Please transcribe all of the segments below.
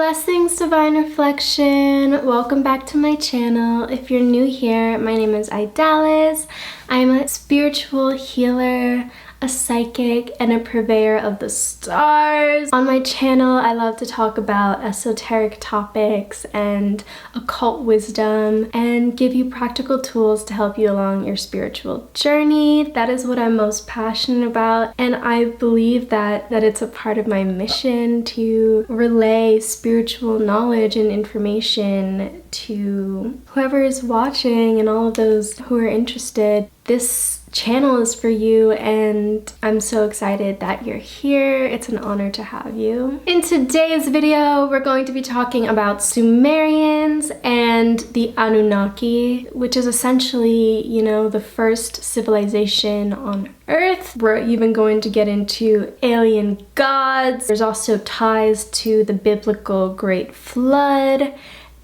Blessings, Divine Reflection. Welcome back to my channel. If you're new here, my name is Idalis. I'm a spiritual healer, a psychic, and a purveyor of the stars. On my channel, I love to talk about esoteric topics and occult wisdom and give you practical tools to help you along your spiritual journey. That is what I'm most passionate about, and I believe that it's a part of my mission to relay spiritual knowledge and information to whoever is watching and all of those who are interested. This channel is for you, and I'm so excited that you're here. It's an honor to have you. In today's video, we're going to be talking about Sumerians and the Anunnaki, which is essentially, the first civilization on Earth. We're even going to get into alien gods. There's also ties to the biblical Great Flood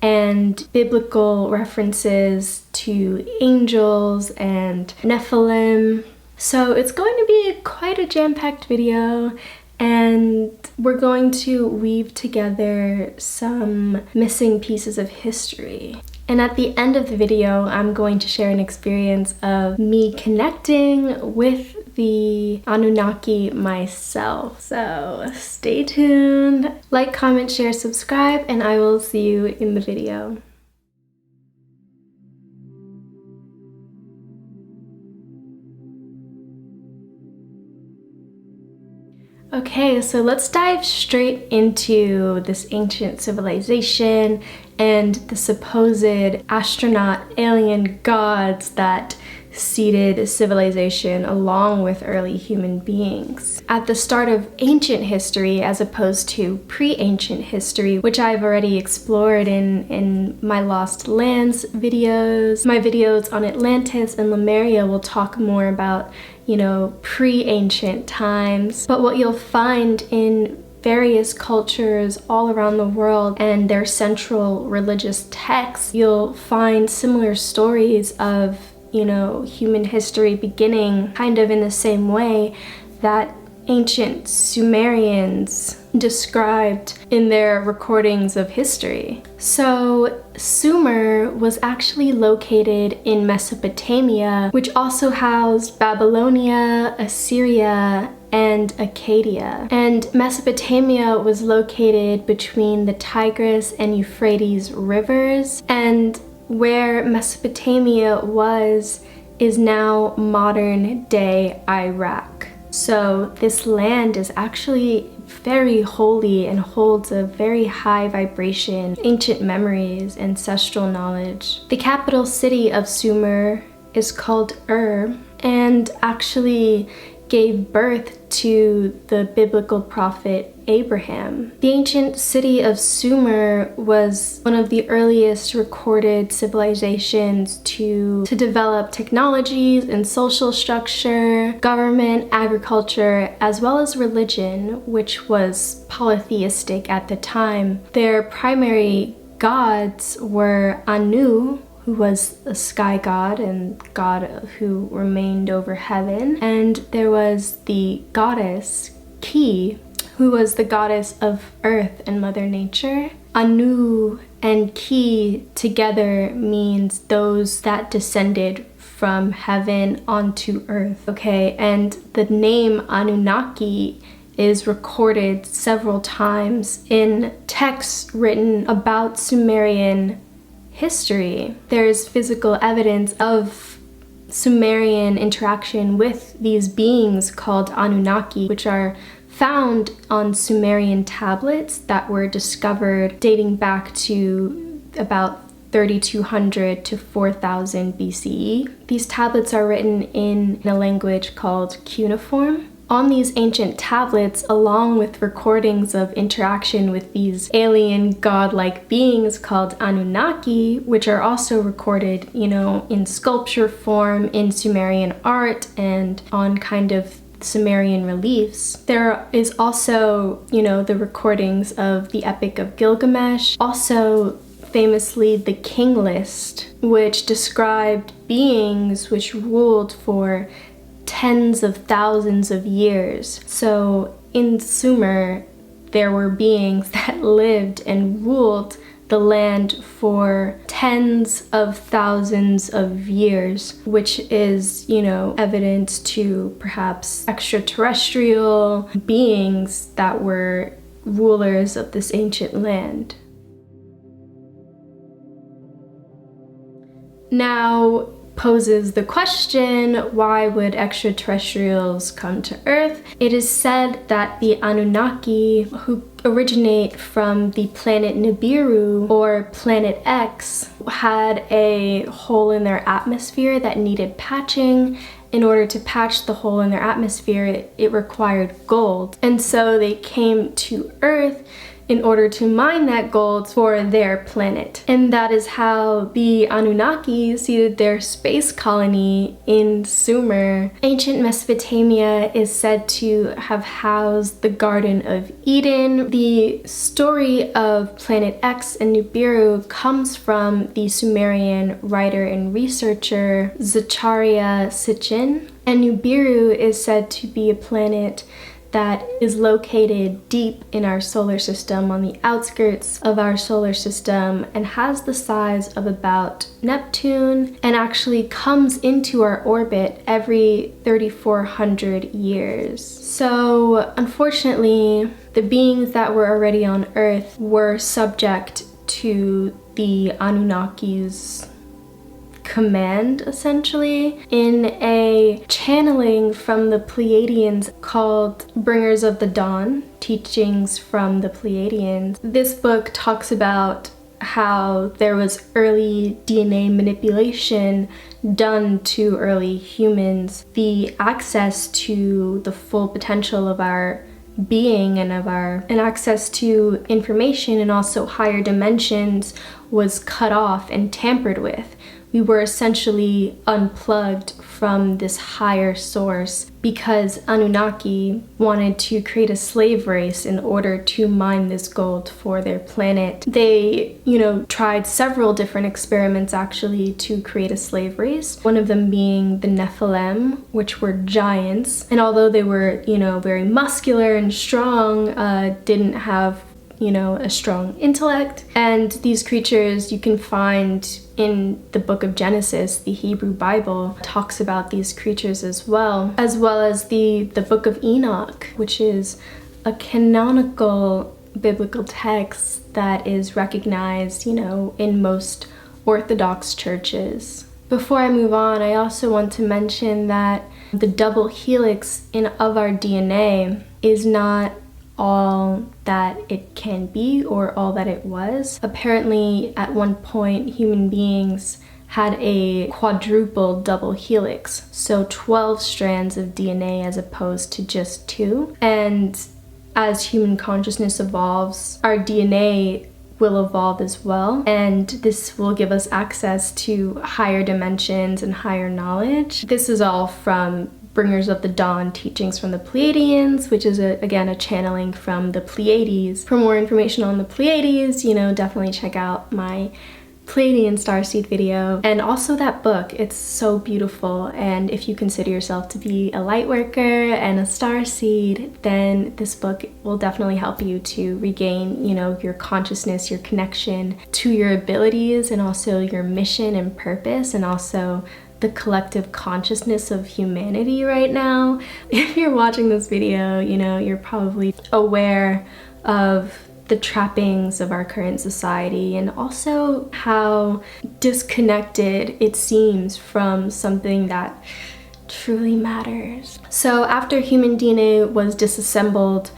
and biblical references to angels and Nephilim. So it's going to be quite a jam-packed video, and we're going to weave together some missing pieces of history. And at the end of the video, I'm going to share an experience of me connecting with the Anunnaki myself. So stay tuned. Like, comment, share, subscribe, and I will see you in the video. Okay, so let's dive straight into this ancient civilization and the supposed astronaut alien gods that seeded civilization along with early human beings. At the start of ancient history, as opposed to pre-ancient history, which I've already explored in my Lost Lands videos. My videos on Atlantis and Lemuria will talk more about, pre-ancient times. But what you'll find in various cultures all around the world and their central religious texts, you'll find similar stories of human history beginning kind of in the same way that ancient Sumerians described in their recordings of history. So Sumer was actually located in Mesopotamia, which also housed Babylonia, Assyria, and Acadia. And Mesopotamia was located between the Tigris and Euphrates rivers, and where Mesopotamia was is now modern day Iraq. So this land is actually very holy and holds a very high vibration, ancient memories, ancestral knowledge. The capital city of Sumer is called and actually gave birth to the biblical prophet Abraham. The ancient city of Sumer was one of the earliest recorded civilizations to develop technologies and social structure, government, agriculture, as well as religion, which was polytheistic at the time. Their primary gods were Anu, who was a sky god and god who remained over heaven, and there was the goddess Ki, who was the goddess of earth and Mother Nature. Anu and Ki together means those that descended from heaven onto earth. Okay, and the name Anunnaki is recorded several times in texts written about Sumerian history. There's physical evidence of Sumerian interaction with these beings called Anunnaki, which are found on Sumerian tablets that were discovered dating back to about 3200 to 4000 BCE. These tablets are written in a language called cuneiform. On these ancient tablets, along with recordings of interaction with these alien godlike beings called Anunnaki, which are also recorded, in sculpture form, in Sumerian art, and on kind of Sumerian reliefs. There is also, the recordings of the Epic of Gilgamesh, also famously the King List, which described beings which ruled for tens of thousands of years. So in Sumer, there were beings that lived and ruled the land for tens of thousands of years, which is, evidence to perhaps extraterrestrial beings that were rulers of this ancient land. Now poses the question, why would extraterrestrials come to Earth? It is said that the Anunnaki, who originate from the planet Nibiru or Planet X, had a hole in their atmosphere that needed patching. In order to patch the hole in their atmosphere, it required gold. And so they came to Earth in order to mine that gold for their planet. And that is how the Anunnaki seeded their space colony in Sumer. Ancient Mesopotamia is said to have housed the Garden of Eden. The story of Planet X and Nibiru comes from the Sumerian writer and researcher Zecharia Sitchin. And Nibiru is said to be a planet that is located deep in our solar system, on the outskirts of our solar system, and has the size of about Neptune, and actually comes into our orbit every 3,400 years. So unfortunately, the beings that were already on Earth were subject to the Anunnaki's command, essentially, in a channeling from the Pleiadians called Bringers of the Dawn, Teachings from the Pleiadians. This book talks about how there was early DNA manipulation done to early humans. The access to the full potential of our being and access to information and also higher dimensions was cut off and tampered with. We were essentially unplugged from this higher source because Anunnaki wanted to create a slave race in order to mine this gold for their planet. They, tried several different experiments actually to create a slave race. One of them being the Nephilim, which were giants. And although they were, very muscular and strong, didn't have a strong intellect. And these creatures you can find in the book of Genesis. The Hebrew Bible talks about these creatures as well as the book of Enoch, which is a canonical biblical text that is recognized, in most Orthodox churches. Before I move on, I also want to mention that the double helix of our DNA is not all that it can be or all that it was. Apparently, at one point, human beings had a quadruple double helix, so 12 strands of DNA as opposed to just 2. And as human consciousness evolves, our DNA will evolve as well, and this will give us access to higher dimensions and higher knowledge. This is all from Bringers of the Dawn, Teachings from the Pleiadians, which is again a channeling from the Pleiades. For more information on the Pleiades, definitely check out my Pleiadian Starseed video, and also that book. It's so beautiful, and if you consider yourself to be a light worker and a starseed, then this book will definitely help you to regain, your consciousness, your connection to your abilities, and also your mission and purpose, and also the collective consciousness of humanity right now. If you're watching this video, you're probably aware of the trappings of our current society and also how disconnected it seems from something that truly matters. So after human DNA was disassembled,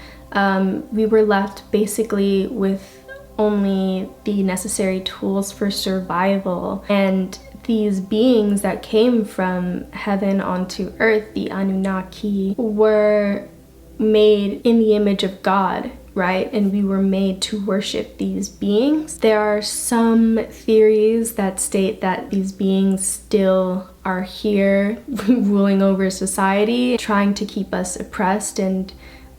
we were left basically with only the necessary tools for survival, and these beings that came from heaven onto earth, the Anunnaki, were made in the image of God, right? And we were made to worship these beings. There are some theories that state that these beings still are here ruling over society, trying to keep us oppressed and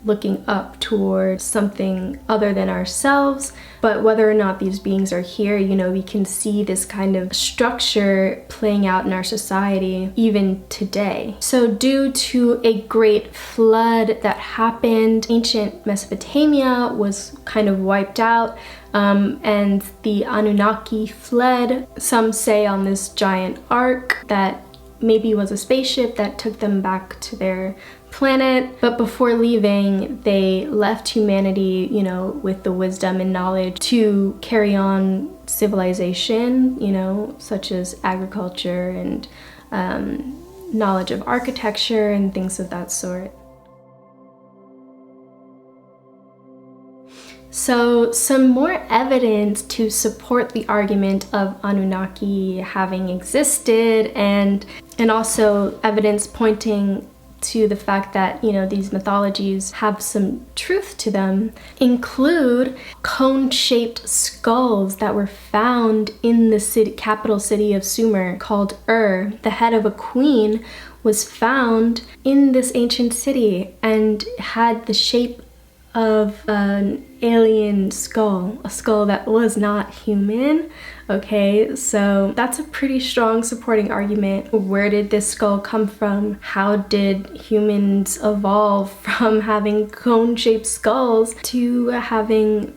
looking up towards something other than ourselves. But whether or not these beings are here, you know, we can see this kind of structure playing out in our society even today. So due to a great flood that happened, ancient Mesopotamia was kind of wiped out, and the Anunnaki fled, some say on this giant ark that maybe was a spaceship that took them back to their planet. But before leaving, they left humanity, you know, with the wisdom and knowledge to carry on civilization, you know, such as agriculture and knowledge of architecture and things of that sort. So some more evidence to support the argument of Anunnaki having existed, and also evidence pointing to the fact that, you know, these mythologies have some truth to them, include cone-shaped skulls that were found in the capital city of Sumer called The head of a queen was found in this ancient city and had the shape of an alien skull, a skull that was not human. Okay, so that's a pretty strong supporting argument. Where did this skull come from? How did humans evolve from having cone-shaped skulls to having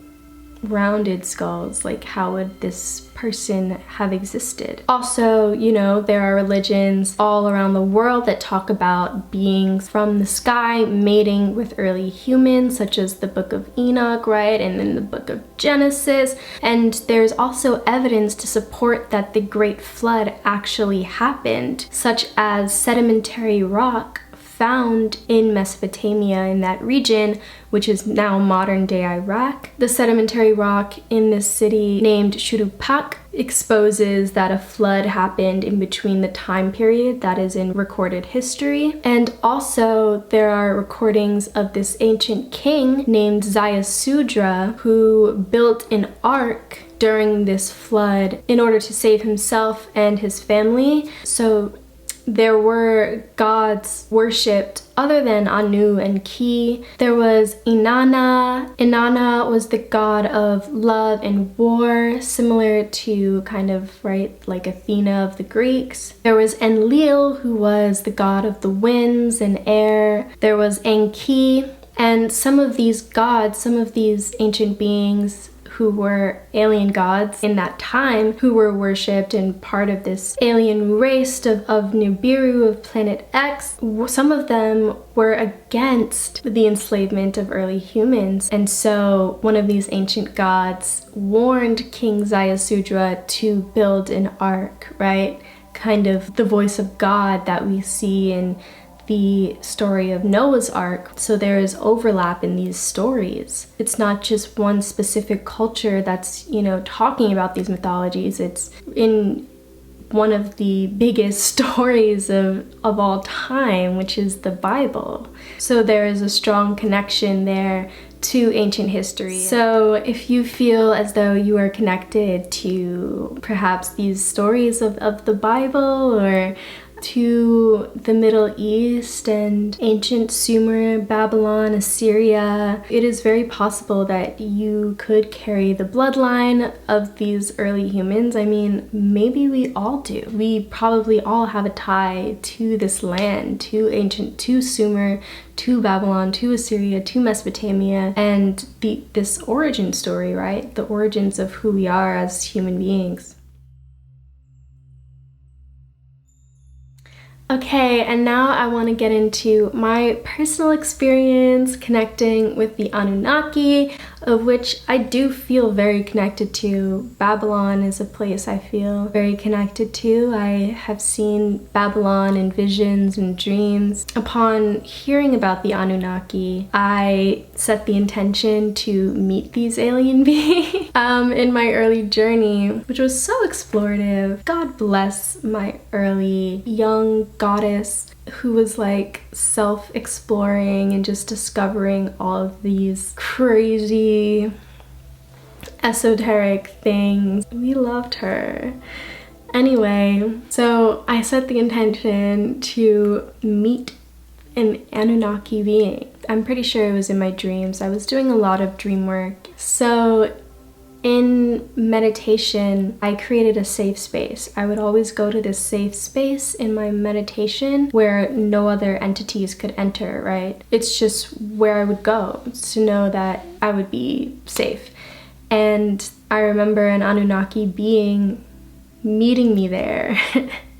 rounded skulls? Like, how would this person have existed? Also, you know, there are religions all around the world that talk about beings from the sky mating with early humans, such as the Book of Enoch, right? And then the Book of Genesis. And there's also evidence to support that the Great Flood actually happened, such as sedimentary rock found in Mesopotamia, in that region, which is now modern-day Iraq. The sedimentary rock in this city named Shurupak exposes that a flood happened in between the time period that is in recorded history. And also there are recordings of this ancient king named Zayasudra who built an ark during this flood in order to save himself and his family. So there were gods worshipped other than Anu and Ki. There was Inanna. Inanna was the god of love and war, similar to kind of, right, like Athena of the Greeks. There was Enlil, who was the god of the winds and air. There was Enki. And some of these gods, some of these ancient beings who were alien gods in that time, who were worshipped and part of this alien race of Nibiru, of Planet X, some of them were against the enslavement of early humans. And so one of these ancient gods warned King Zayasudra to build an ark, right? Kind of the voice of God that we see in the story of Noah's Ark. So there is overlap in these stories. It's not just one specific culture that's, you know, talking about these mythologies. It's in one of the biggest stories of all time, which is the Bible. So there is a strong connection there to ancient history. So if you feel as though you are connected to perhaps these stories of the Bible, or to the Middle East and ancient Sumer, Babylon, Assyria, it is very possible that you could carry the bloodline of these early humans. I mean, maybe we all do. We probably all have a tie to this land, to Sumer, to Babylon, to Assyria, to Mesopotamia, and this origin story, right? The origins of who we are as human beings. Okay, and now I want to get into my personal experience connecting with the Anunnaki, of which I do feel very connected to. Babylon is a place I feel very connected to. I have seen Babylon in visions and dreams. Upon hearing about the Anunnaki, I set the intention to meet these alien beings in my early journey, which was so explorative. God bless my early young goddess who was like self-exploring and just discovering all of these crazy esoteric things. We loved her. Anyway, so I set the intention to meet an Anunnaki being. I'm pretty sure it was in my dreams. I was doing a lot of dream work. So in meditation, I created a safe space. I would always go to this safe space in my meditation where no other entities could enter, right? It's just where I would go to know that I would be safe. And I remember an Anunnaki being meeting me there.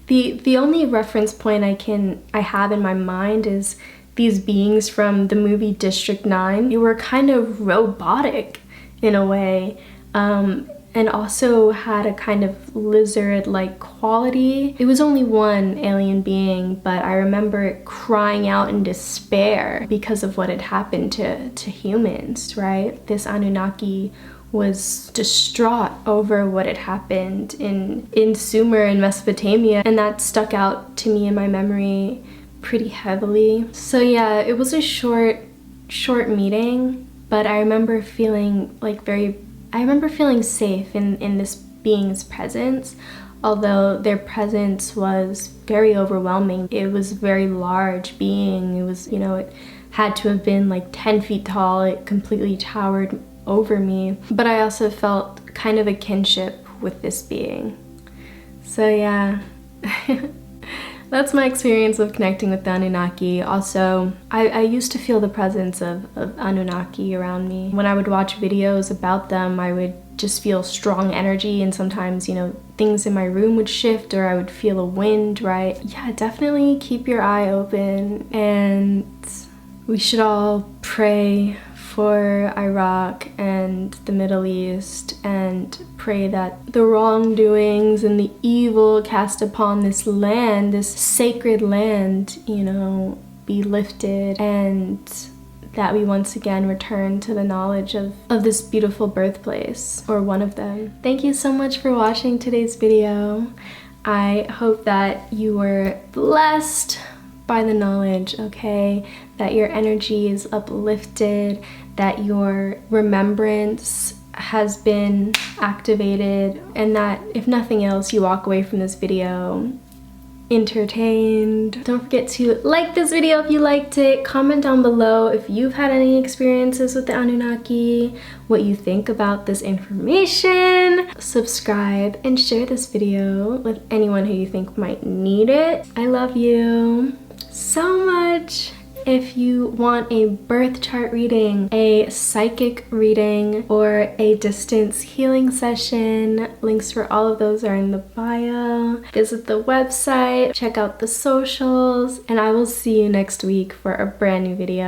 The only reference point I have in my mind is these beings from the movie District 9. They were kind of robotic in a way. And also had a kind of lizard-like quality. It was only one alien being, but I remember it crying out in despair because of what had happened to humans, right? This Anunnaki was distraught over what had happened in Sumer in Mesopotamia, and that stuck out to me in my memory pretty heavily. So yeah, it was a short meeting, but I remember feeling safe in this being's presence, although their presence was very overwhelming. It was a very large being. It was, it had to have been like 10 feet tall. It completely towered over me. But I also felt kind of a kinship with this being. So yeah. That's my experience of connecting with the Anunnaki. Also, I used to feel the presence of Anunnaki around me. When I would watch videos about them, I would just feel strong energy, and sometimes, things in my room would shift, or I would feel a wind, right? Yeah, definitely keep your eye open, and we should all pray for Iraq and the Middle East, and pray that the wrongdoings and the evil cast upon this land, this sacred land, be lifted, and that we once again return to the knowledge of this beautiful birthplace, or one of them. Thank you so much for watching today's video. I hope that you were blessed by the knowledge, okay? That your energy is uplifted, that your remembrance has been activated, and that if nothing else, you walk away from this video entertained. Don't forget to like this video if you liked it. Comment down below if you've had any experiences with the Anunnaki, what you think about this information. Subscribe and share this video with anyone who you think might need it. I love you so much. If you want a birth chart reading, a psychic reading, or a distance healing session, links for all of those are in the bio. Visit the website, check out the socials, and I will see you next week for a brand new video.